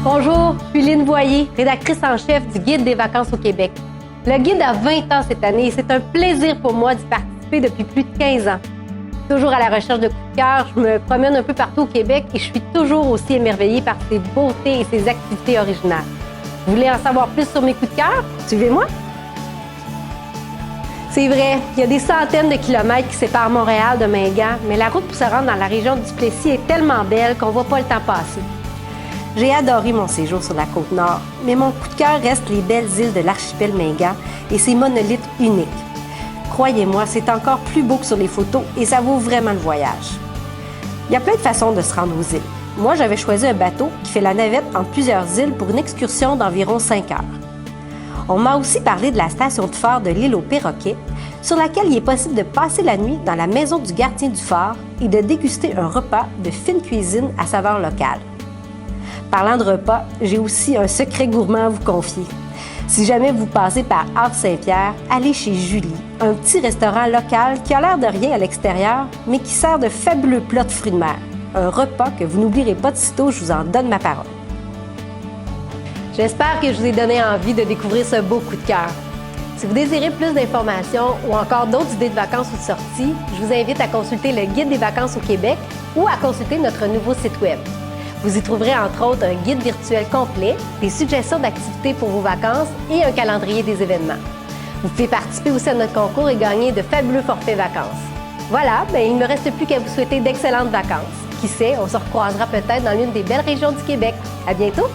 Bonjour, je suis Lynne Boyer, rédactrice en chef du Guide des vacances au Québec. Le Guide a 20 ans cette année et c'est un plaisir pour moi d'y participer depuis plus de 15 ans. Toujours à la recherche de coups de cœur, je me promène un peu partout au Québec et je suis toujours aussi émerveillée par ses beautés et ses activités originales. Vous voulez en savoir plus sur mes coups de cœur? Suivez-moi! C'est vrai, il y a des centaines de kilomètres qui séparent Montréal de Mingan, mais la route pour se rendre dans la région du Duplessis est tellement belle qu'on ne voit pas le temps passer. J'ai adoré mon séjour sur la Côte-Nord, mais mon coup de cœur reste les belles îles de l'archipel Mingan et ses monolithes uniques. Croyez-moi, c'est encore plus beau que sur les photos et ça vaut vraiment le voyage. Il y a plein de façons de se rendre aux îles. Moi, j'avais choisi un bateau qui fait la navette entre plusieurs îles pour une excursion d'environ 5 heures. On m'a aussi parlé de la station de phare de l'île aux Perroquets, sur laquelle il est possible de passer la nuit dans la maison du gardien du phare et de déguster un repas de fine cuisine à saveur locale. Parlant de repas, j'ai aussi un secret gourmand à vous confier. Si jamais vous passez par Havre-Saint-Pierre, allez chez Julie, un petit restaurant local qui a l'air de rien à l'extérieur, mais qui sert de fabuleux plats de fruits de mer. Un repas que vous n'oublierez pas de sitôt, je vous en donne ma parole. J'espère que je vous ai donné envie de découvrir ce beau coup de cœur. Si vous désirez plus d'informations ou encore d'autres idées de vacances ou de sorties, je vous invite à consulter le Guide des vacances au Québec ou à consulter notre nouveau site Web. Vous y trouverez entre autres un guide virtuel complet, des suggestions d'activités pour vos vacances et un calendrier des événements. Vous pouvez participer aussi à notre concours et gagner de fabuleux forfaits vacances. Voilà, il ne me reste plus qu'à vous souhaiter d'excellentes vacances. Qui sait, on se recroisera peut-être dans l'une des belles régions du Québec. À bientôt!